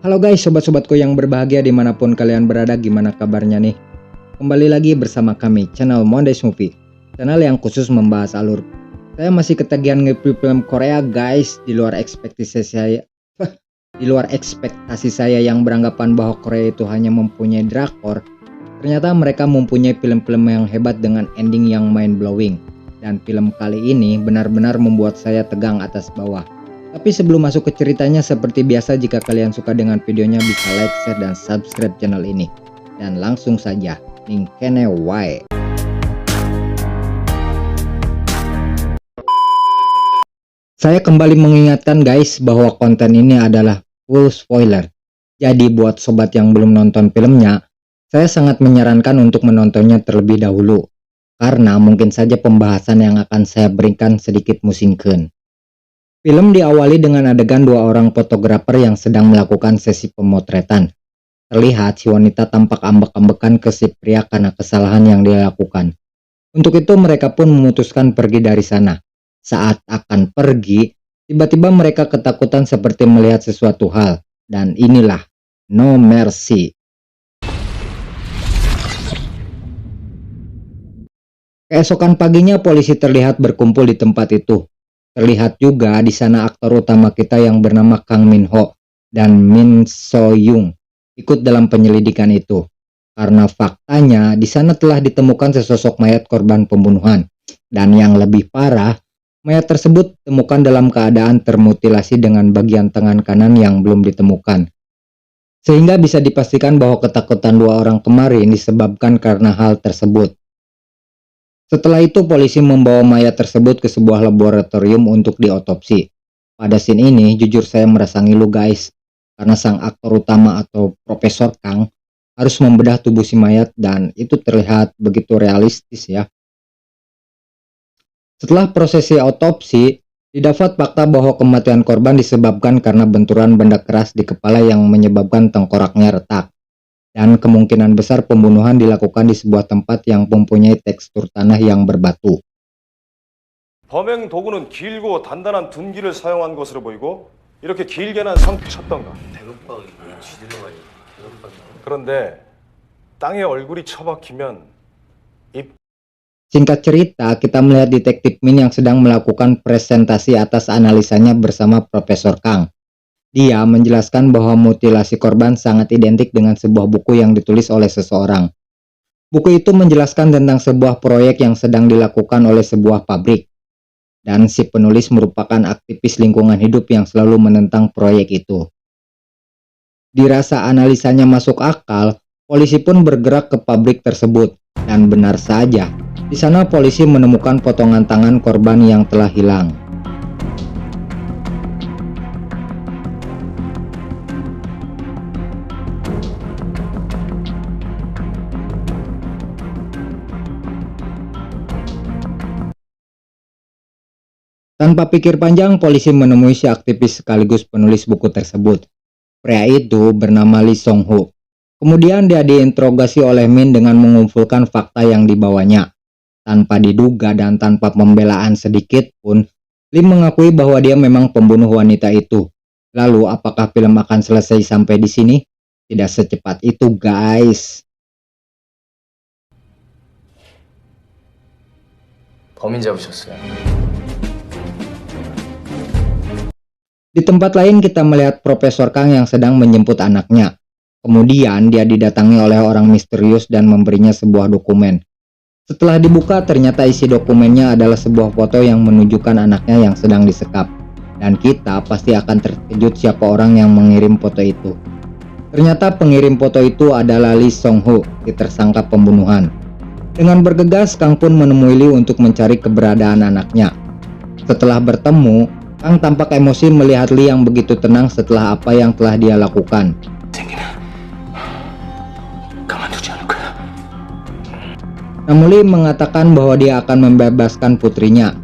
Halo guys, sobat-sobatku yang berbahagia dimanapun kalian berada, gimana kabarnya nih? Kembali lagi bersama kami, channel Mondays Movie, channel yang khusus membahas alur. Saya masih ketagihan nge-review film Korea guys, di luar ekspektasi saya yang beranggapan bahwa Korea itu hanya mempunyai drakor. Ternyata mereka mempunyai film-film yang hebat dengan ending yang mind-blowing. Dan film kali ini benar-benar membuat saya tegang atas bawah. Tapi sebelum masuk ke ceritanya, seperti biasa jika kalian suka dengan videonya bisa like, share, dan subscribe channel ini. Dan langsung saja, linknya wae. Saya kembali mengingatkan guys bahwa konten ini adalah full spoiler. Jadi buat sobat yang belum nonton filmnya, saya sangat menyarankan untuk menontonnya terlebih dahulu. Karena mungkin saja pembahasan yang akan saya berikan sedikit musingkeun. Film diawali dengan adegan dua orang fotografer yang sedang melakukan sesi pemotretan. Terlihat si wanita tampak ambek-ambekan ke si pria karena kesalahan yang dia lakukan. Untuk itu mereka pun memutuskan pergi dari sana. Saat akan pergi, tiba-tiba mereka ketakutan seperti melihat sesuatu hal. Dan inilah No Mercy. Keesokan paginya polisi terlihat berkumpul di tempat itu. Terlihat juga di sana aktor utama kita yang bernama Kang Min Ho dan Min So Young ikut dalam penyelidikan itu. Karena faktanya di sana telah ditemukan sesosok mayat korban pembunuhan. Dan yang lebih parah, mayat tersebut ditemukan dalam keadaan termutilasi dengan bagian tangan kanan yang belum ditemukan. Sehingga bisa dipastikan bahwa ketakutan dua orang kemarin disebabkan karena hal tersebut. Setelah itu polisi membawa mayat tersebut ke sebuah laboratorium untuk diotopsi. Pada scene ini jujur saya merasa ngilu guys, karena sang aktor utama atau Profesor Kang harus membedah tubuh si mayat dan itu terlihat begitu realistis ya. Setelah prosesi otopsi, didapat fakta bahwa kematian korban disebabkan karena benturan benda keras di kepala yang menyebabkan tengkoraknya retak. Dan kemungkinan besar pembunuhan dilakukan di sebuah tempat yang mempunyai tekstur tanah yang berbatu. 범행 도구는 길고 단단한 둔기를 사용한 것으로 보이고 이렇게 길게 난 상투 쳤던가. 대금박이 쥐들어가지고 대금박이. 그런데 땅에 얼굴이 처박히면 입. Singkat cerita, kita melihat detektif Min yang sedang melakukan presentasi atas analisanya bersama Profesor Kang. Dia menjelaskan bahwa mutilasi korban sangat identik dengan sebuah buku yang ditulis oleh seseorang. Buku itu menjelaskan tentang sebuah proyek yang sedang dilakukan oleh sebuah pabrik. Dan si penulis merupakan aktivis lingkungan hidup yang selalu menentang proyek itu. Dirasa analisanya masuk akal, polisi pun bergerak ke pabrik tersebut. Dan benar saja, di sana polisi menemukan potongan tangan korban yang telah hilang. Tanpa pikir panjang, polisi menemui si aktivis sekaligus penulis buku tersebut. Pria itu bernama Lee Song Ho. Kemudian dia diinterogasi oleh Min dengan mengumpulkan fakta yang dibawanya. Tanpa diduga dan tanpa pembelaan sedikit pun, Lee mengakui bahwa dia memang pembunuh wanita itu. Lalu apakah film akan selesai sampai di sini? Tidak secepat itu guys. 범인 잡으셨어요. Di tempat lain kita melihat Profesor Kang yang sedang menjemput anaknya. Kemudian dia didatangi oleh orang misterius dan memberinya sebuah dokumen. Setelah dibuka ternyata isi dokumennya adalah sebuah foto yang menunjukkan anaknya yang sedang disekap. Dan kita pasti akan terkejut siapa orang yang mengirim foto itu. Ternyata pengirim foto itu adalah Lee Song Ho, si tersangka pembunuhan. Dengan bergegas Kang pun menemui Lee untuk mencari keberadaan anaknya. Setelah bertemu, Kang tampak emosi melihat Lee yang begitu tenang setelah apa yang telah dia lakukan. Namun Lee mengatakan bahwa dia akan membebaskan putrinya,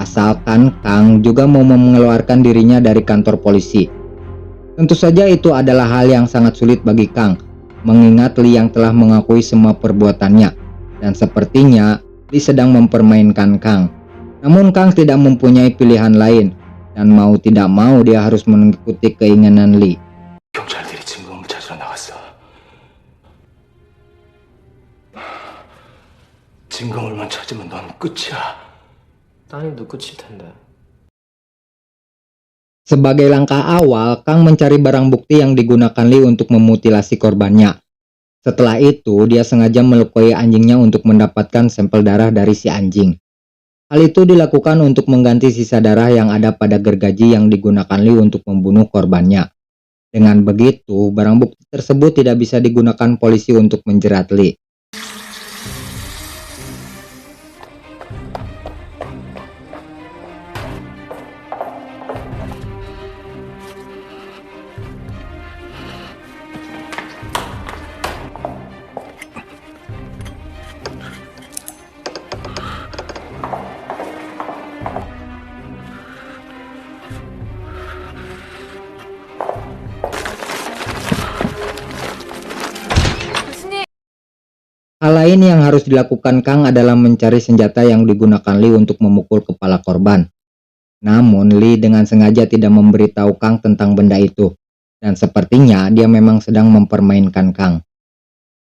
asalkan Kang juga mau mengeluarkan dirinya dari kantor polisi. Tentu saja itu adalah hal yang sangat sulit bagi Kang, mengingat Lee yang telah mengakui semua perbuatannya, dan sepertinya Lee sedang mempermainkan Kang. Namun Kang tidak mempunyai pilihan lain. Dan mau tidak mau dia harus mengikuti keinginan Lee. 진검을만 찾으면 넌 끝이야. 따님도 끝일 텐데. Sebagai langkah awal, Kang mencari barang bukti yang digunakan Lee untuk memutilasi korbannya. Setelah itu, dia sengaja melukai anjingnya untuk mendapatkan sampel darah dari si anjing. Hal itu dilakukan untuk mengganti sisa darah yang ada pada gergaji yang digunakan Lee untuk membunuh korbannya. Dengan begitu, barang bukti tersebut tidak bisa digunakan polisi untuk menjerat Lee. Hal lain yang harus dilakukan Kang adalah mencari senjata yang digunakan Lee untuk memukul kepala korban. Namun Lee dengan sengaja tidak memberitahu Kang tentang benda itu, dan sepertinya dia memang sedang mempermainkan Kang.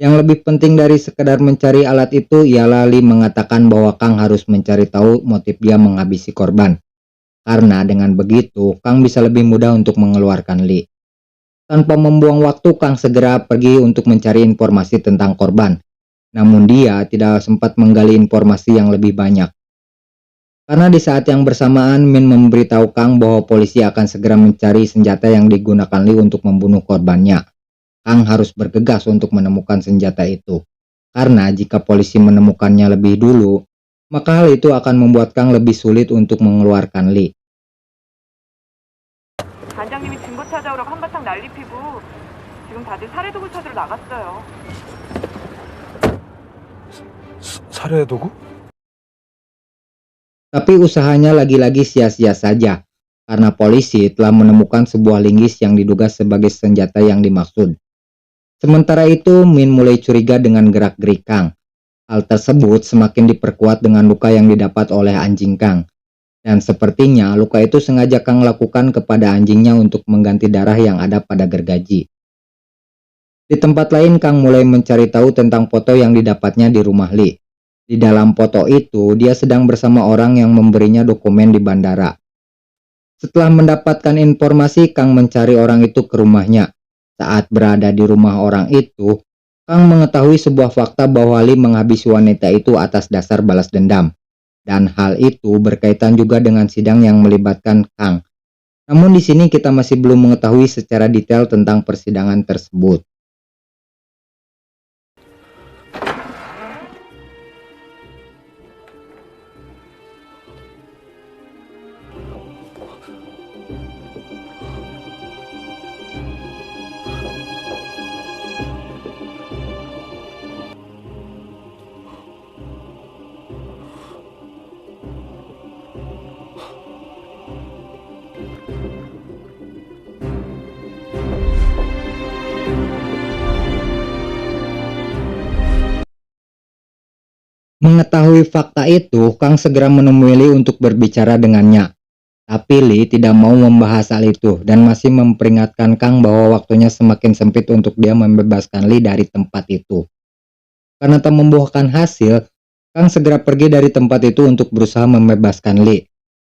Yang lebih penting dari sekedar mencari alat itu ialah Lee mengatakan bahwa Kang harus mencari tahu motif dia menghabisi korban. Karena dengan begitu Kang bisa lebih mudah untuk mengeluarkan Lee. Tanpa membuang waktu, Kang segera pergi untuk mencari informasi tentang korban. Namun dia tidak sempat menggali informasi yang lebih banyak. Karena di saat yang bersamaan Min memberitahu Kang bahwa polisi akan segera mencari senjata yang digunakan Lee untuk membunuh korbannya. Kang harus bergegas untuk menemukan senjata itu. Karena jika polisi menemukannya lebih dulu, maka hal itu akan membuat Kang lebih sulit untuk mengeluarkan Lee. 반장님이 증거 찾아오라고 한바탕 난리 피고 지금 다들 살해 도구 찾으러 나갔어요. 살해 도구? Tapi usahanya lagi-lagi sia-sia saja, karena polisi telah menemukan sebuah linggis yang diduga sebagai senjata yang dimaksud. Sementara itu, Min mulai curiga dengan gerak-gerik Kang. Hal tersebut semakin diperkuat dengan luka yang didapat oleh anjing Kang. Dan sepertinya luka itu sengaja Kang lakukan kepada anjingnya untuk mengganti darah yang ada pada gergaji. Di tempat lain, Kang mulai mencari tahu tentang foto yang didapatnya di rumah Lee. Di dalam foto itu, dia sedang bersama orang yang memberinya dokumen di bandara. Setelah mendapatkan informasi, Kang mencari orang itu ke rumahnya. Saat berada di rumah orang itu, Kang mengetahui sebuah fakta bahwa Lee menghabisi wanita itu atas dasar balas dendam. Dan hal itu berkaitan juga dengan sidang yang melibatkan Kang. Namun di sini kita masih belum mengetahui secara detail tentang persidangan tersebut. Mengetahui fakta itu, Kang segera menemui Lee untuk berbicara dengannya. Tapi Lee tidak mau membahas hal itu dan masih memperingatkan Kang bahwa waktunya semakin sempit untuk dia membebaskan Lee dari tempat itu. Karena tak membuahkan hasil, Kang segera pergi dari tempat itu untuk berusaha membebaskan Lee.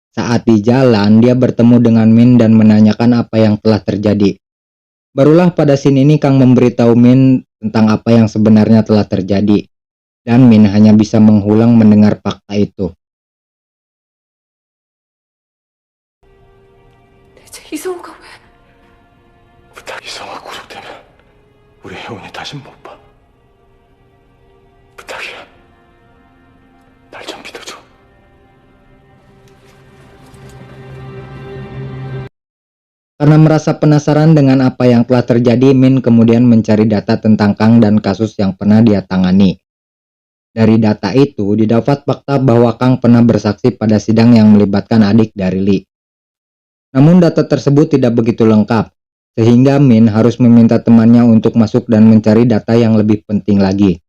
Saat di jalan, dia bertemu dengan Min dan menanyakan apa yang telah terjadi. Barulah pada scene ini Kang memberitahu Min tentang apa yang sebenarnya telah terjadi. Dan Min hanya bisa mengulang mendengar fakta itu. 대체 이성우가 왜? 부탁 이성아 구속되면 우리 혜원이 다시 못 봐. 부탁이야. 날 좀 믿어줘. Karena merasa penasaran dengan apa yang telah terjadi, Min kemudian mencari data tentang Kang dan kasus yang pernah dia tangani. Dari data itu, didapat fakta bahwa Kang pernah bersaksi pada sidang yang melibatkan adik dari Lee. Namun data tersebut tidak begitu lengkap, sehingga Min harus meminta temannya untuk masuk dan mencari data yang lebih penting lagi.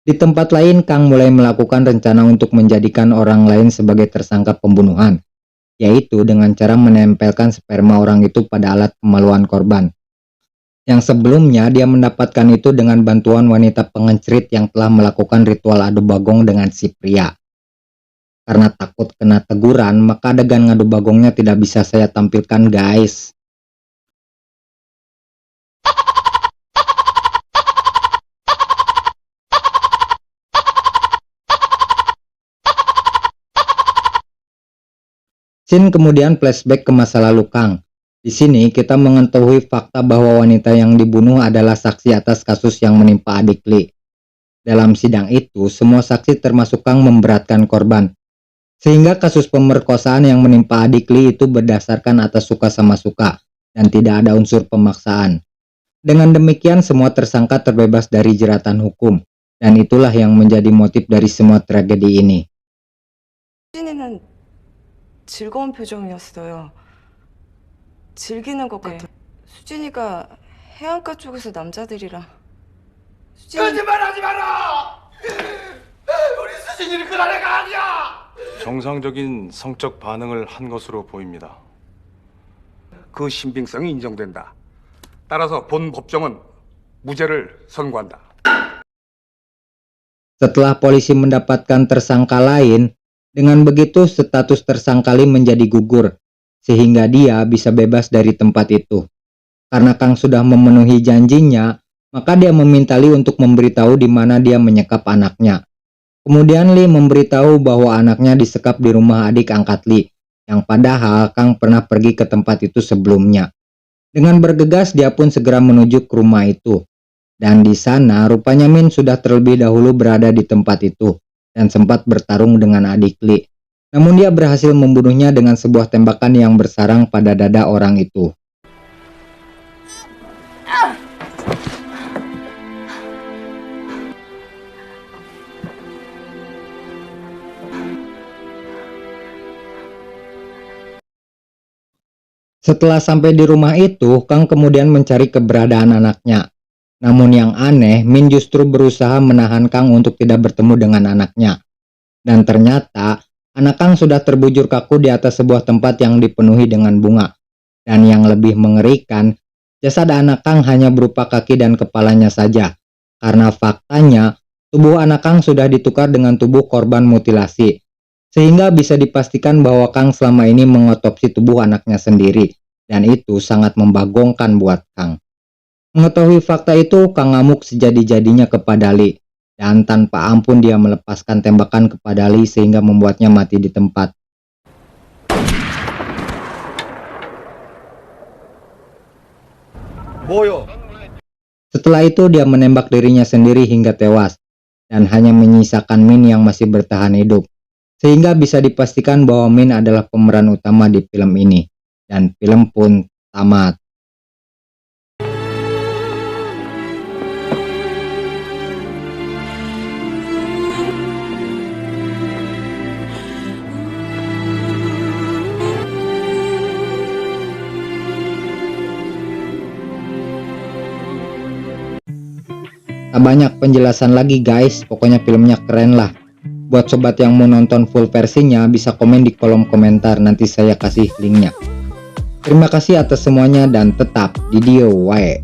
Di tempat lain, Kang mulai melakukan rencana untuk menjadikan orang lain sebagai tersangka pembunuhan, yaitu dengan cara menempelkan sperma orang itu pada alat kemaluan korban. Yang sebelumnya dia mendapatkan itu dengan bantuan wanita pengencrit yang telah melakukan ritual adu bagong dengan si pria. Karena takut kena teguran, maka adegan ngadu bagongnya tidak bisa saya tampilkan guys. Scene kemudian flashback ke masa lalu Kang. Di sini kita mengetahui fakta bahwa wanita yang dibunuh adalah saksi atas kasus yang menimpa adik Li. Dalam sidang itu, semua saksi termasuk Kang memberatkan korban. Sehingga kasus pemerkosaan yang menimpa adik Li itu berdasarkan atas suka sama suka dan tidak ada unsur pemaksaan. Dengan demikian semua tersangka terbebas dari jeratan hukum dan itulah yang menjadi motif dari semua tragedi ini. 수진이는 즐거운 표정이었어요. 즐기는 것 같아. 수진이가 해안가 쪽에서 남자들이랑. 거짓말하지 마라! 우리 수진이는 그런 애가 아니야! 정상적인 성적 반응을 한 것으로 보입니다. 그 신빙성이 인정된다. 따라서 본 법정은 무죄를 선고한다. Setelah polisi mendapatkan tersangka lain, dengan begitu status tersangka Li menjadi gugur, sehingga dia bisa bebas dari tempat itu. Karena Kang sudah memenuhi janjinya, maka dia meminta Li untuk memberitahu di mana dia menyekap anaknya. Kemudian Li memberitahu bahwa anaknya disekap di rumah adik angkat Li, yang padahal Kang pernah pergi ke tempat itu sebelumnya. Dengan bergegas dia pun segera menuju ke rumah itu. Dan di sana rupanya Min sudah terlebih dahulu berada di tempat itu dan sempat bertarung dengan adik Li. Namun dia berhasil membunuhnya dengan sebuah tembakan yang bersarang pada dada orang itu. Setelah sampai di rumah itu, Kang kemudian mencari keberadaan anaknya. Namun yang aneh, Min justru berusaha menahan Kang untuk tidak bertemu dengan anaknya. Dan ternyata, anak Kang sudah terbujur kaku di atas sebuah tempat yang dipenuhi dengan bunga. Dan yang lebih mengerikan, jasad anak Kang hanya berupa kaki dan kepalanya saja. Karena faktanya, tubuh anak Kang sudah ditukar dengan tubuh korban mutilasi. Sehingga bisa dipastikan bahwa Kang selama ini mengotopsi tubuh anaknya sendiri. Dan itu sangat membagongkan buat Kang. Mengetahui fakta itu, Kang ngamuk sejadi-jadinya kepada Li. Dan tanpa ampun dia melepaskan tembakan kepada Li sehingga membuatnya mati di tempat. 뭐요? Setelah itu dia menembak dirinya sendiri hingga tewas. Dan hanya menyisakan Min yang masih bertahan hidup. Sehingga bisa dipastikan bahwa Min adalah pemeran utama di film ini. Dan film pun tamat. Tak banyak penjelasan lagi guys, pokoknya filmnya keren lah. Buat sobat yang mau nonton full versinya bisa komen di kolom komentar, nanti saya kasih linknya. Terima kasih atas semuanya dan tetap di Dio wae.